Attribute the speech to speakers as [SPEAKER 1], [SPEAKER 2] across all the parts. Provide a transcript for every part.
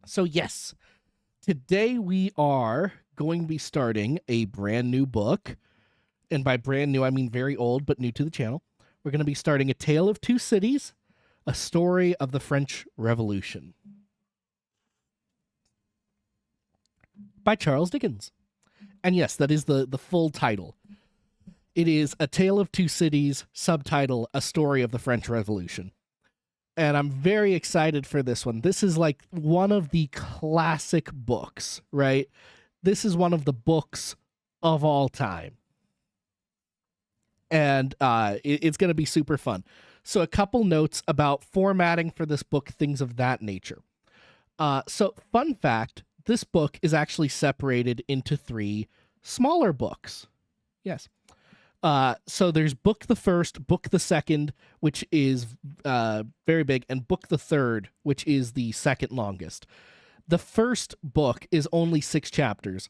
[SPEAKER 1] So, yes, today we are going to be starting a brand new book. And by brand new, I mean very old, but new to the channel. We're going to be starting A Tale of Two Cities, a story of the French Revolution by Charles Dickens. And yes, that is the full title. It is A Tale of Two Cities, subtitle, A Story of the French Revolution. And I'm very excited for this one. This is like one of the classic books, right? This is one of the books of all time. And it's going to be super fun. So a couple notes about formatting for this book, things of that nature. So fun fact, this book is actually separated into 3 smaller books. Yes. So there's book the first, book the second, which is very big, and book the third, which is the second longest. The first book is only 6 chapters.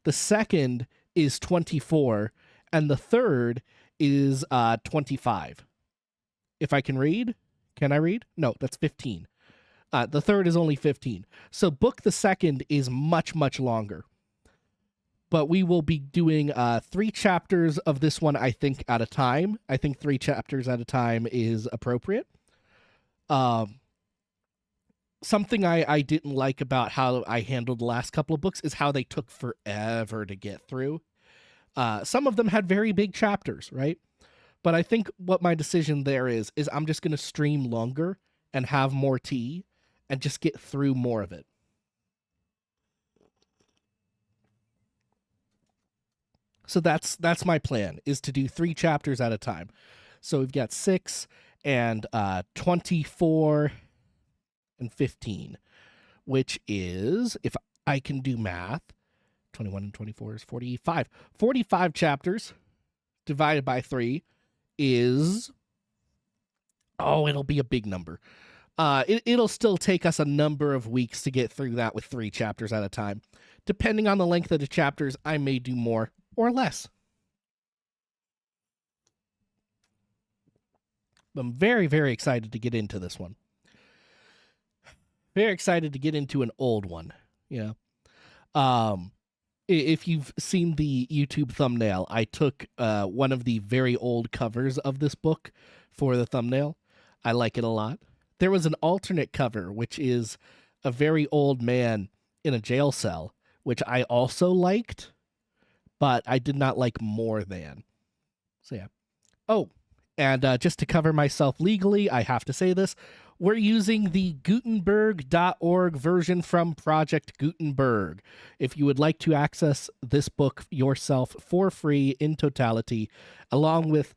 [SPEAKER 1] The second is 24, and the third is 25. If I can read? Can I read? No, that's 15. The third is only 15. So book the second is much, much longer. But we will be doing 3 chapters of this one, I think, at a time. I think 3 chapters at a time is appropriate. Something I didn't like about how I handled the last couple of books is how they took forever to get through. Some of them had very big chapters, right? But I think what my decision there is I'm just going to stream longer and have more tea and just get through more of it. So that's my plan, is to do 3 chapters at a time. So we've got 6 and 24 and 15, which is, if I can do math, 21 and 24 is 45. 45 chapters divided by 3 is, it'll be a big number. It'll still take us a number of weeks to get through that with 3 chapters at a time. Depending on the length of the chapters, I may do more or less. I'm very, very excited to get into this one. Very excited to get into an old one, you know. If you've seen the YouTube thumbnail, I took one of the very old covers of this book for the thumbnail. I like it a lot. There was an alternate cover, which is a very old man in a jail cell, which I also liked, but I did not like more than. So yeah. Oh, and just to cover myself legally, I have to say this. We're using the Gutenberg.org version from Project Gutenberg. If you would like to access this book yourself for free in totality, along with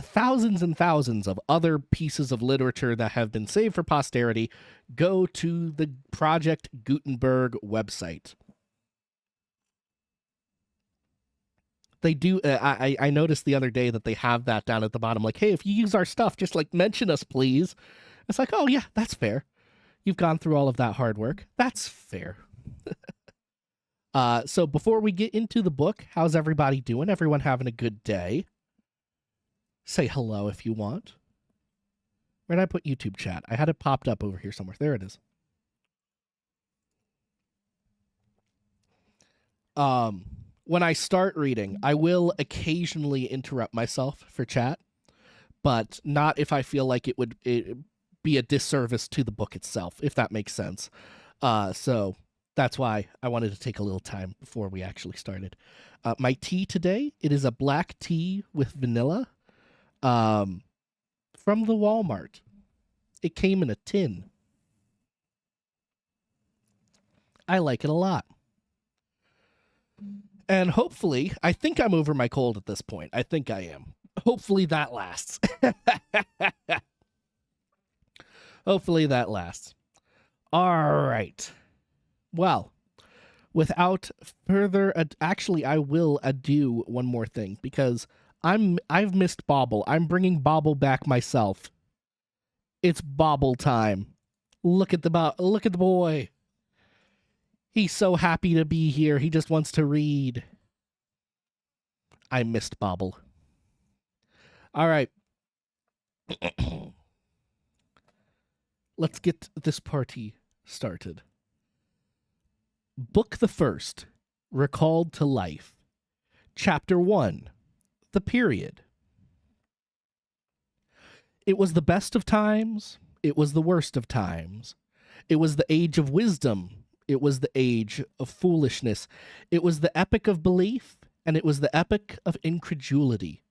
[SPEAKER 1] thousands and thousands of other pieces of literature that have been saved for posterity, go to the Project Gutenberg website. They do. I noticed the other day that they have that down at the bottom, like, hey, if you use our stuff, just like mention us, please. It's like, oh yeah, that's fair. You've gone through all of that hard work. That's fair. So before we get into the book, how's everybody doing? Everyone having a good day? Say hello if you want. Where did I put YouTube chat? I had it popped up over here somewhere. There it is. When I start reading, I will occasionally interrupt myself for chat, but not if I feel like it would be a disservice to the book itself, if that makes sense. So that's why I wanted to take a little time before we actually started. My tea today, it is a black tea with vanilla from the Walmart. It came in a tin. I like it a lot. And hopefully, I think I'm over my cold at this point. I think I am. Hopefully that lasts. Hopefully that lasts. All right. Well, without further actually, I will do one more thing, because I've missed Bobble. I'm bringing Bobble back myself. It's Bobble time. Look at the boy. He's so happy to be here. He just wants to read. I missed Bobble. All right. Let's get this party started. Book the First, Recalled to Life. Chapter 1, The Period. It was the best of times, it was the worst of times. It was the age of wisdom, it was the age of foolishness. It was the epoch of belief, and it was the epoch of incredulity.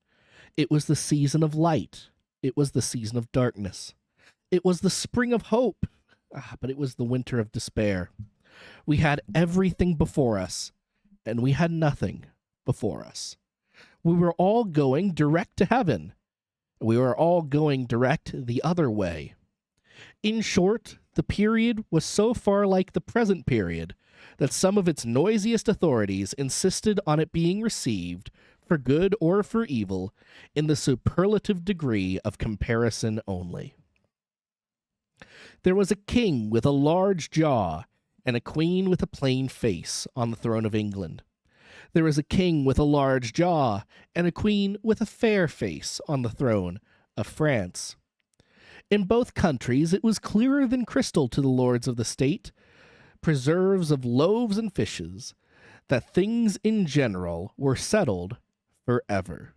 [SPEAKER 1] It was the season of light, it was the season of darkness. It was the spring of hope, but it was the winter of despair. We had everything before us, and we had nothing before us. We were all going direct to heaven. We were all going direct the other way. In short, the period was so far like the present period that some of its noisiest authorities insisted on it being received, for good or for evil, in the superlative degree of comparison only. There was a king with a large jaw and a queen with a plain face on the throne of England. There was a king with a large jaw and a queen with a fair face on the throne of France. In both countries it was clearer than crystal to the lords of the state, preserves of loaves and fishes, that things in general were settled forever.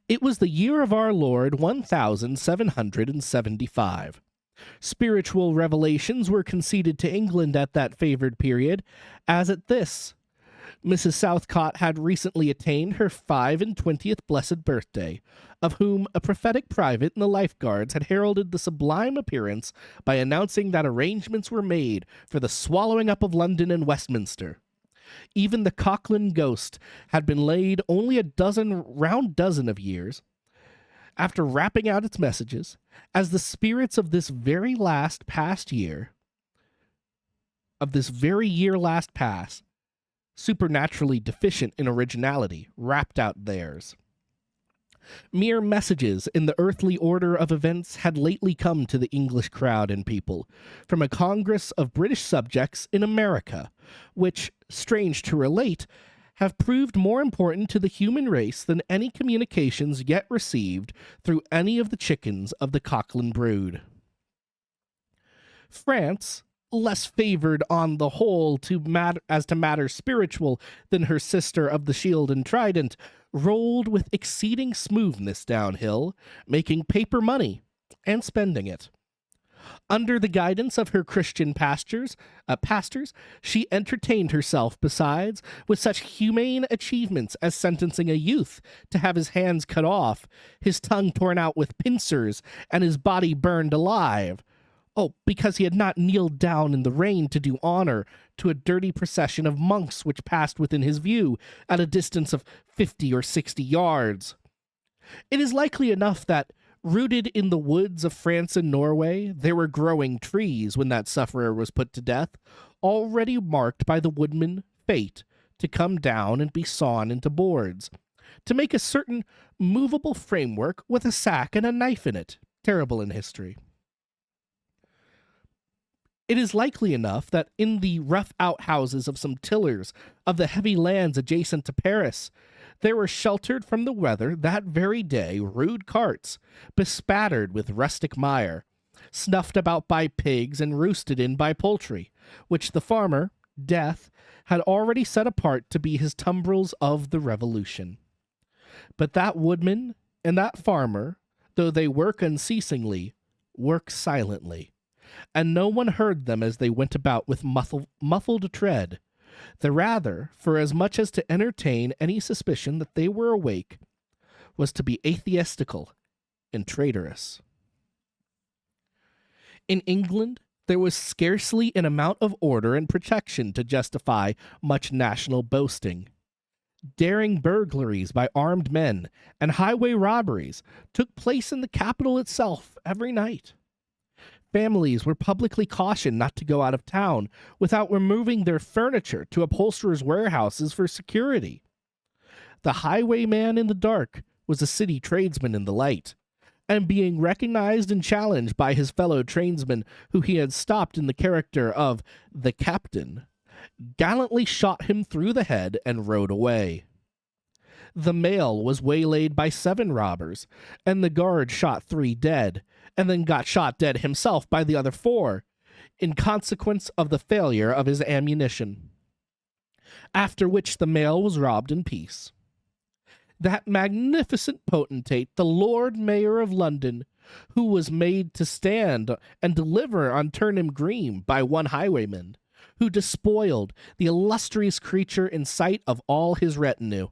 [SPEAKER 1] It was the year of our Lord 1775. Spiritual revelations were conceded to England at that favored period, as at this. Mrs. Southcott had recently attained her 25th blessed birthday, of whom a prophetic private in the Life Guards had heralded the sublime appearance by announcing that arrangements were made for the swallowing up of London and Westminster. Even the Cochran ghost had been laid only a round dozen of years after rapping out its messages, as the spirits of this very year last past, supernaturally deficient in originality, rapped out theirs. Mere messages in the earthly order of events had lately come to the English crowd and people from a congress of British subjects in America, which, strange to relate, have proved more important to the human race than any communications yet received through any of the chickens of the Cochran brood. France, less favored on the whole to matters spiritual than her sister of the shield and trident, rolled with exceeding smoothness downhill, making paper money and spending it. Under the guidance of her Christian pastors, she entertained herself, besides, with such humane achievements as sentencing a youth to have his hands cut off, his tongue torn out with pincers, and his body burned alive. Oh, because he had not kneeled down in the rain to do honor to a dirty procession of monks which passed within his view at a distance of 50 or 60 yards. It is likely enough that, rooted in the woods of France and Norway, there were growing trees when that sufferer was put to death, already marked by the woodman fate to come down and be sawn into boards, to make a certain movable framework with a sack and a knife in it, terrible in history. It is likely enough that in the rough outhouses of some tillers of the heavy lands adjacent to Paris, there were sheltered from the weather that very day rude carts, bespattered with rustic mire, snuffed about by pigs and roosted in by poultry, which the farmer, Death, had already set apart to be his tumbrils of the Revolution. But that woodman and that farmer, though they work unceasingly, work silently, and no one heard them as they went about with muffled tread, the rather, for as much as to entertain any suspicion that they were awake, was to be atheistical and traitorous. In England, there was scarcely an amount of order and protection to justify much national boasting. Daring burglaries by armed men and highway robberies took place in the capital itself every night. Families were publicly cautioned not to go out of town without removing their furniture to upholsterers' warehouses for security. The highwayman in the dark was a city tradesman in the light, and being recognized and challenged by his fellow tradesmen who he had stopped in the character of the captain, gallantly shot him through the head and rode away. The mail was waylaid by 7 robbers, and the guard shot 3 dead, and then got shot dead himself by the other 4, in consequence of the failure of his ammunition, after which the mail was robbed in peace. That magnificent potentate, the Lord Mayor of London, who was made to stand and deliver on Turnham Green by one highwayman, who despoiled the illustrious creature in sight of all his retinue.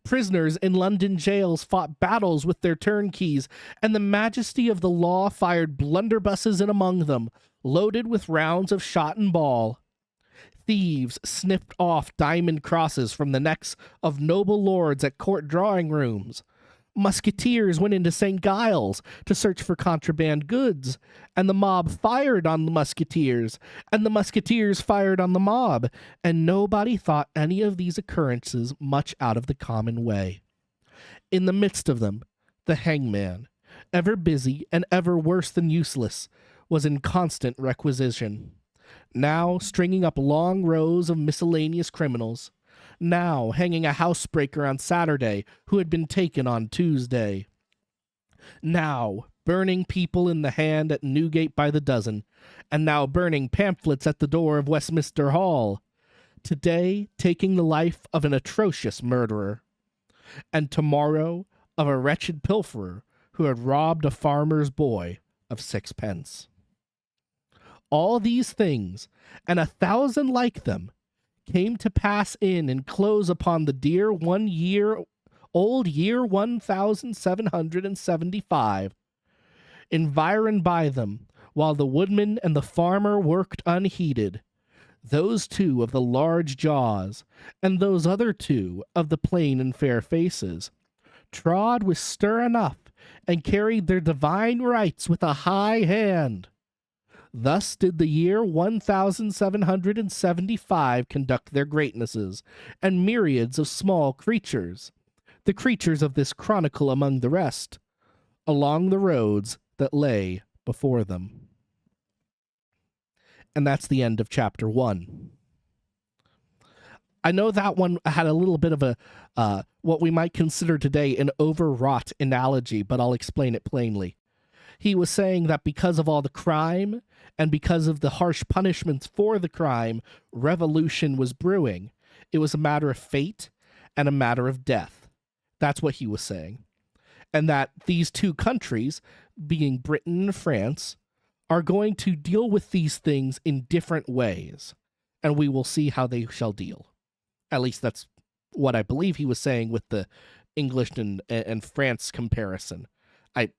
[SPEAKER 1] Prisoners in London jails fought battles with their turnkeys, and the majesty of the law fired blunderbusses in among them, loaded with rounds of shot and ball. Thieves snipped off diamond crosses from the necks of noble lords at court drawing rooms. Musketeers went into St. Giles to search for contraband goods, and the mob fired on the musketeers, and the musketeers fired on the mob, and nobody thought any of these occurrences much out of the common way. In the midst of them, the hangman, ever busy and ever worse than useless, was in constant requisition, now stringing up long rows of miscellaneous criminals, now hanging a housebreaker on Saturday who had been taken on Tuesday, now burning people in the hand at Newgate by the dozen, and now burning pamphlets at the door of Westminster Hall, today taking the life of an atrocious murderer, and tomorrow of a wretched pilferer who had robbed a farmer's boy of 6 pence. All these things, and 1,000 like them, came to pass in and close upon the dear 1-year-old year 1775, environed by them, while the woodman and the farmer worked unheeded, those two of the large jaws, and those other two of the plain and fair faces, trod with stir enough, and carried their divine rights with a high hand. Thus did the year 1775 conduct their greatnesses, and myriads of small creatures, the creatures of this chronicle among the rest, along the roads that lay before them. And that's the end of chapter 1. I know that one had a little bit of a, what we might consider today an overwrought analogy, but I'll explain it plainly. He was saying that because of all the crime and because of the harsh punishments for the crime, revolution was brewing. It was a matter of fate and a matter of death. That's what he was saying. And that these two countries, being Britain and France, are going to deal with these things in different ways. And we will see how they shall deal. At least that's what I believe he was saying with the English and France comparison. By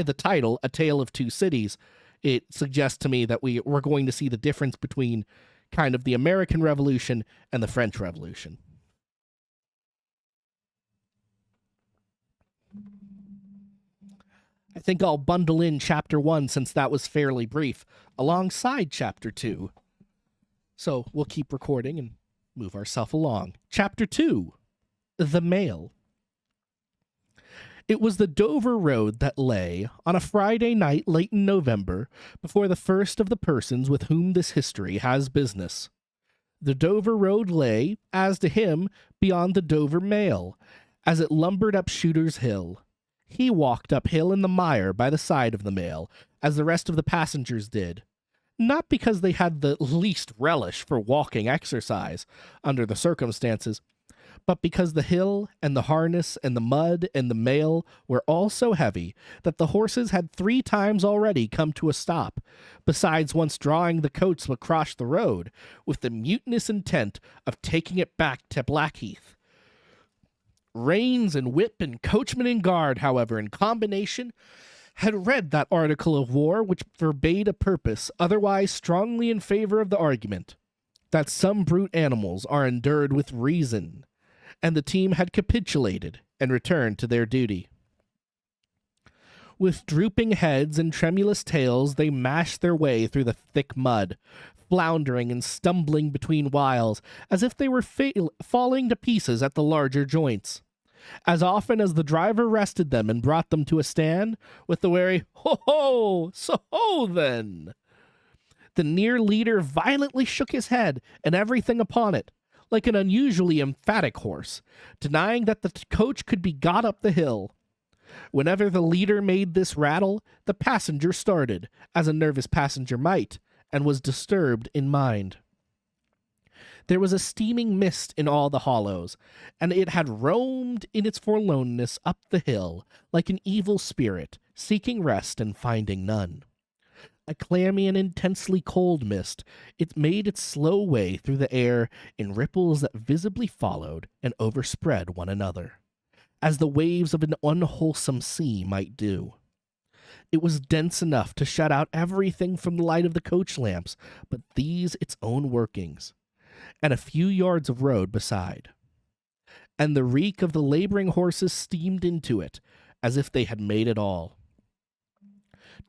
[SPEAKER 1] the title, A Tale of Two Cities, it suggests to me that we're going to see the difference between kind of the American Revolution and the French Revolution. I think I'll bundle in chapter 1, since that was fairly brief, alongside chapter 2. So we'll keep recording and move ourselves along. Chapter 2, The Mail. It was the Dover Road that lay, on a Friday night late in November, before the first of the persons with whom this history has business. The Dover Road lay, as to him, beyond the Dover Mail, as it lumbered up Shooter's Hill. He walked uphill in the mire by the side of the mail, as the rest of the passengers did, not because they had the least relish for walking exercise, under the circumstances, but because the hill and the harness and the mud and the mail were all so heavy that the horses had 3 times already come to a stop, besides once drawing the coach across the road, with the mutinous intent of taking it back to Blackheath. Reins and whip and coachman and guard, however, in combination, had read that article of war which forbade a purpose otherwise strongly in favor of the argument, that some brute animals are endured with reason, and the team had capitulated and returned to their duty. With drooping heads and tremulous tails, they mashed their way through the thick mud, floundering and stumbling between whiles, as if they were falling to pieces at the larger joints. As often as the driver rested them and brought them to a stand, with the wary, "Ho-ho! So-ho, then!" the near leader violently shook his head and everything upon it, like an unusually emphatic horse, denying that the coach could be got up the hill. Whenever the leader made this rattle, the passenger started, as a nervous passenger might, and was disturbed in mind. There was a steaming mist in all the hollows, and it had roamed in its forlornness up the hill, like an evil spirit, seeking rest and finding none. A clammy and intensely cold mist, it made its slow way through the air in ripples that visibly followed and overspread one another, as the waves of an unwholesome sea might do. It was dense enough to shut out everything from the light of the coach lamps, but these its own workings, and a few yards of road beside. And the reek of the laboring horses steamed into it, as if they had made it all.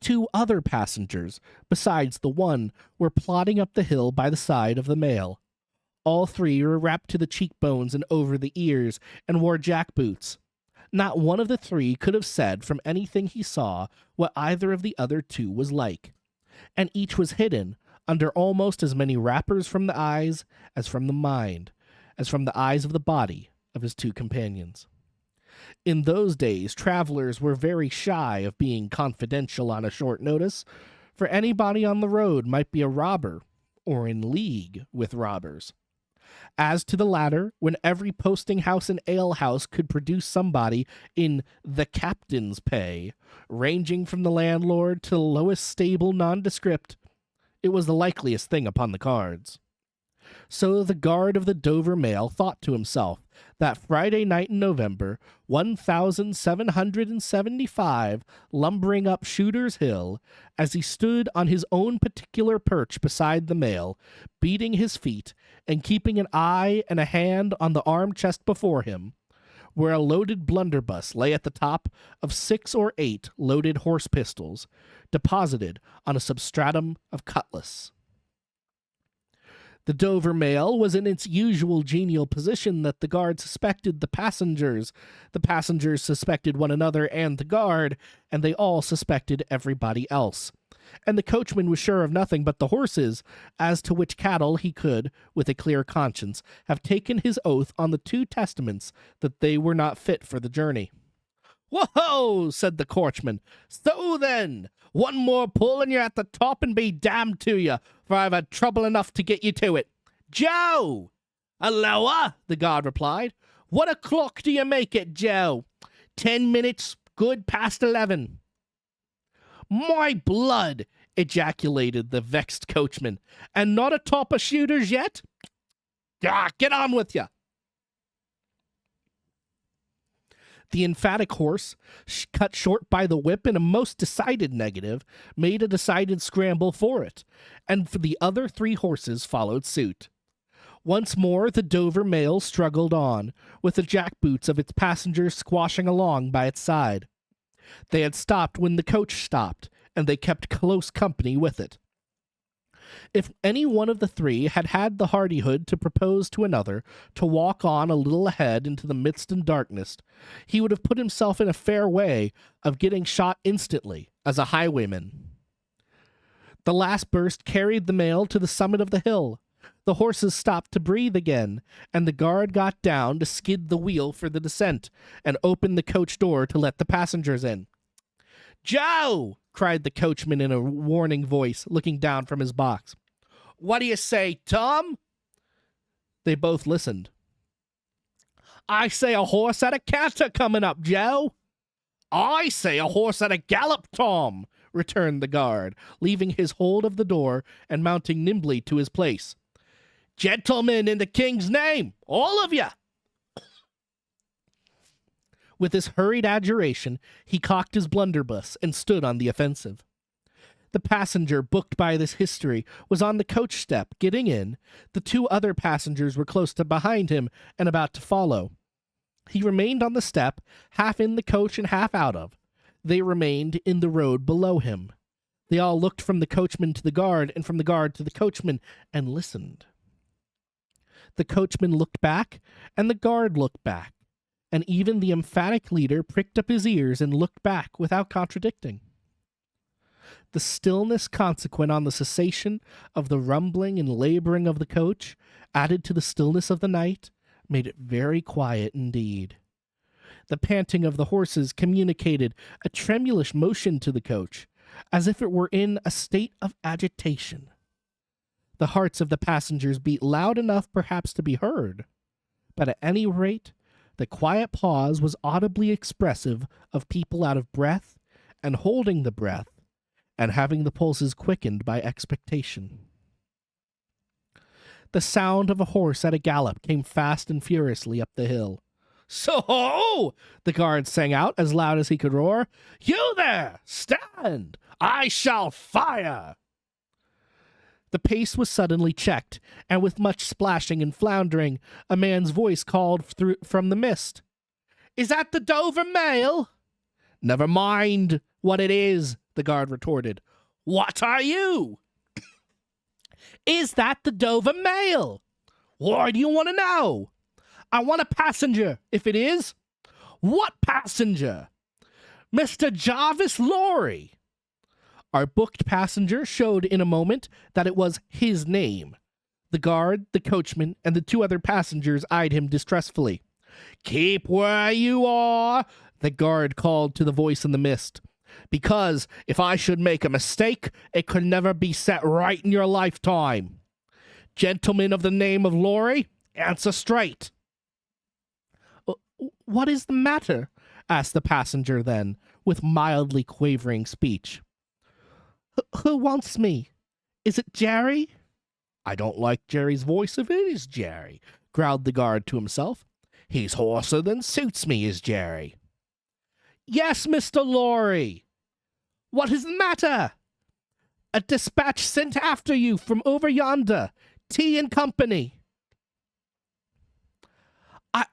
[SPEAKER 1] 2 other passengers, besides the one, were plodding up the hill by the side of the mail. All 3 were wrapped to the cheekbones and over the ears, and wore jackboots. Not one of the 3 could have said from anything he saw what either of the other 2 was like, and each was hidden under almost as many wrappers from the eyes as from the mind, as from the eyes of the body of his 2 companions. In those days, travelers were very shy of being confidential on a short notice, for anybody on the road might be a robber or in league with robbers. As to the latter, when every posting house and alehouse could produce somebody in the captain's pay, ranging from the landlord to the lowest stable nondescript, it was the likeliest thing upon the cards. So the guard of the Dover mail thought to himself that Friday night in November, 1775, lumbering up Shooter's Hill, as he stood on his own particular perch beside the mail, beating his feet and keeping an eye and a hand on the arm chest before him, where a loaded blunderbuss lay at the top of 6 or 8 loaded horse pistols, deposited on a substratum of cutlass. The Dover mail was in its usual genial position that the guard suspected the passengers suspected one another and the guard, and they all suspected everybody else. And the coachman was sure of nothing but the horses, as to which cattle he could, with a clear conscience, have taken his oath on the 2 testaments that they were not fit for the journey. "Whoa!" said the coachman. "So then, one more pull and you're at the top, and be damned to you, for I've had trouble enough to get you to it." "Joe!" "Halloa!" the guard replied. "What o'clock do you make it, Joe?" 10 minutes, good past 11. "My blood!" ejaculated the vexed coachman. "And not atop of Shooters yet? Get on with you." The emphatic horse, cut short by the whip in a most decided negative, made a decided scramble for it, and for the other 3 horses followed suit. Once more the Dover mail struggled on, with the jackboots of its passengers squashing along by its side. They had stopped when the coach stopped, and they kept close company with it. If any one of the 3 had had the hardihood to propose to another to walk on a little ahead into the midst and darkness, he would have put himself in a fair way of getting shot instantly, as a highwayman. The last burst carried the mail to the summit of the hill. The horses stopped to breathe again, and the guard got down to skid the wheel for the descent, and opened the coach door to let the passengers in. "Joe!" cried the coachman in a warning voice, looking down from his box. "What do you say, Tom?" They both listened. "I say a horse at a canter coming up, Joe." "I say a horse at a gallop, Tom," returned the guard, leaving his hold of the door and mounting nimbly to his place. "Gentlemen, in the king's name, all of you!" With this hurried adjuration, he cocked his blunderbuss and stood on the offensive. The passenger booked by this history was on the coach step, getting in. The 2 other passengers were close to behind him and about to follow. He remained on the step, half in the coach and half out of. They remained in the road below him. They all looked from the coachman to the guard, and from the guard to the coachman, and listened. The coachman looked back, and the guard looked back, and even the emphatic leader pricked up his ears and looked back without contradicting. The stillness consequent on the cessation of the rumbling and laboring of the coach, added to the stillness of the night, made it very quiet indeed. The panting of the horses communicated a tremulous motion to the coach, as if it were in a state of agitation. The hearts of the passengers beat loud enough perhaps to be heard, but at any rate, the quiet pause was audibly expressive of people out of breath and holding the breath and having the pulses quickened by expectation. The sound of a horse at a gallop came fast and furiously up the hill. "So!" the guard sang out as loud as he could roar. "You there! Stand! I shall fire!" The pace was suddenly checked, and with much splashing and floundering, a man's voice called from the mist. "Is that the Dover Mail?" "Never mind what it is," the guard retorted. "What are you?" "Is that the Dover Mail?" "Why do you want to know?" "I want a passenger, if it is." "What passenger?" "Mr. Jarvis Lorry." Our booked passenger showed in a moment that it was his name. The guard, the coachman, and the two other passengers eyed him distrustfully. "Keep where you are," the guard called to the voice in the mist, "because if I should make a mistake, it could never be set right in your lifetime. Gentlemen of the name of Lorry, answer straight." "What is the matter?" asked the passenger then, with mildly quavering speech. Who wants me? Is it Jerry?" "I don't like Jerry's voice if it is Jerry," growled the guard to himself. "He's hoarser than suits me, is Jerry." "Yes, Mr. Lorry." "What is the matter?" "A dispatch sent after you from over yonder. Tea and Company."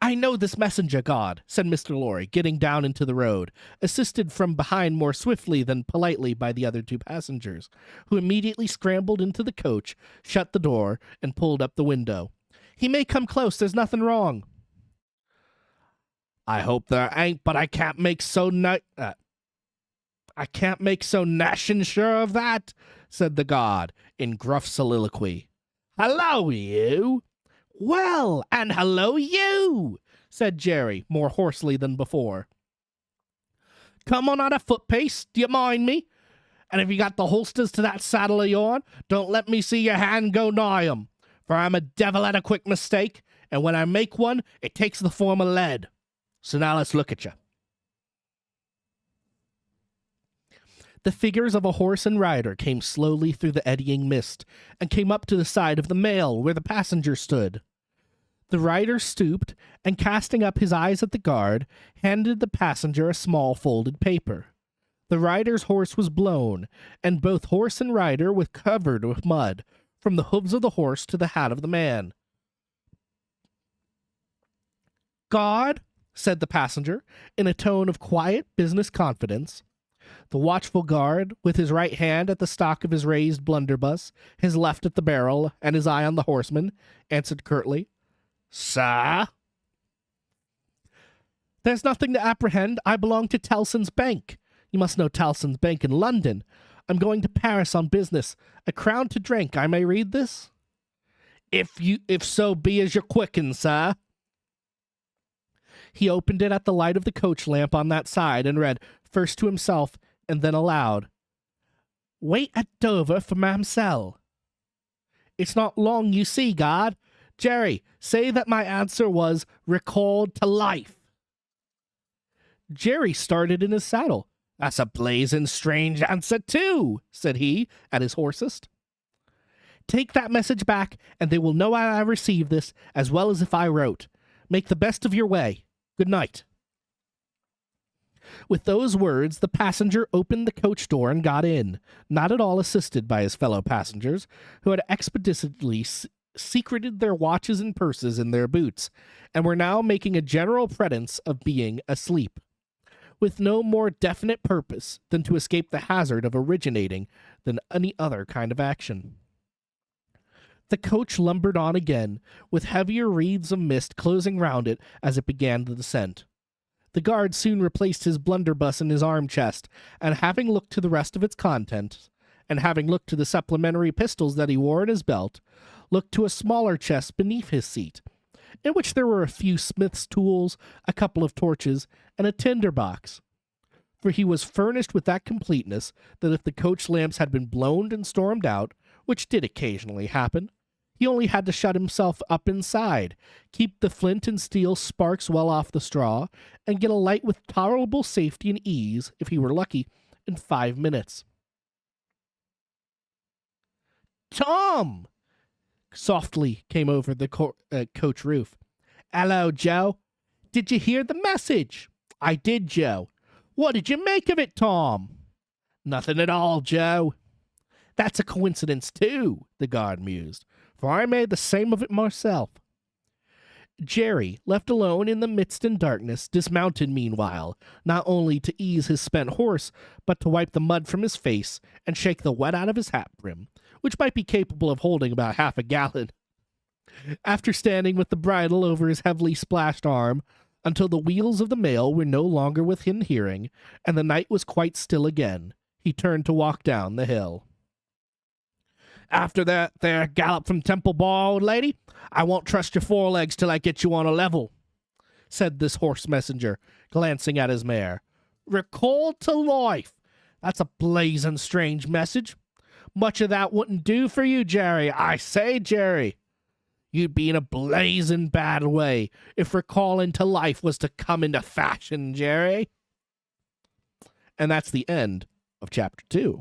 [SPEAKER 1] I know this messenger, guard," said Mr. Lorry, getting down into the road, assisted from behind more swiftly than politely by the other two passengers, who immediately scrambled into the coach, shut the door, and pulled up the window. "He may come close. There's nothing wrong." "I hope there ain't, but I can't make so nashin' sure of that," said the guard, in gruff soliloquy. "Hello, you!" "Well, and hello, you!" said Jerry, more hoarsely than before. "Come on at a foot pace, do you mind me? And if you got the holsters to that saddle of yourn, don't let me see your hand go nigh 'em, for I'm a devil at a quick mistake, and when I make one, it takes the form of lead. So now let's look at you." The figures of a horse and rider came slowly through the eddying mist, and came up to the side of the mail where the passenger stood. The rider stooped, and casting up his eyes at the guard, handed the passenger a small folded paper. The rider's horse was blown, and both horse and rider were covered with mud, from the hooves of the horse to the hat of the man. "Guard," said the passenger, in a tone of quiet business confidence. The watchful guard, with his right hand at the stock of his raised blunderbuss, his left at the barrel, and his eye on the horseman, answered curtly, "Sir?" "There's nothing to apprehend. I belong to Tellson's Bank. You must know Tellson's Bank in London. I'm going to Paris on business. A crown to drink. I may read this?" If so be as you're quicken, sir." He opened it at the light of the coach lamp on that side, and read, first to himself, and then aloud, "Wait at Dover for Mamselle. It's not long, you see, guard. Jerry, say that my answer was recalled to life." Jerry started in his saddle. "That's a blazing strange answer, too," said he, at his hoarsest. "Take that message back, and they will know I received this, as well as if I wrote. Make the best of your way. Good night." With those words, the passenger opened the coach door and got in, not at all assisted by his fellow passengers, who had expeditiously secreted their watches and purses in their boots, and were now making a general pretense of being asleep, with no more definite purpose than to escape the hazard of originating than any other kind of action. The coach lumbered on again, with heavier wreaths of mist closing round it as it began the descent. The guard soon replaced his blunderbuss in his arm chest, and having looked to the rest of its contents, and having looked to the supplementary pistols that he wore in his belt, looked to a smaller chest beneath his seat, in which there were a few smith's tools, a couple of torches, and a tinder box. For he was furnished with that completeness that if the coach lamps had been blown and stormed out, which did occasionally happen, he only had to shut himself up inside, keep the flint and steel sparks well off the straw, and get a light with tolerable safety and ease, if he were lucky, in 5 minutes. "Tom!" softly came over the coach roof. "Hello, Joe. Did you hear the message?" "I did, Joe." "What did you make of it, Tom?" "Nothing at all, Joe." "That's a coincidence, too," the guard mused, "for I made the same of it myself." Jerry, left alone in the midst and darkness, dismounted meanwhile, not only to ease his spent horse, but to wipe the mud from his face and shake the wet out of his hat brim, which might be capable of holding about half a gallon. After standing with the bridle over his heavily splashed arm until the wheels of the mail were no longer within hearing, and the night was quite still again, he turned to walk down the hill. "After that there gallop from Temple Bar, old lady, I won't trust your forelegs till I get you on a level," said this horse messenger, glancing at his mare. "Recalled to life. That's a blazing strange message. Much of that wouldn't do for you, Jerry. I say, Jerry, you'd be in a blazing bad way if recalling to life was to come into fashion, Jerry." And that's the end of chapter 2.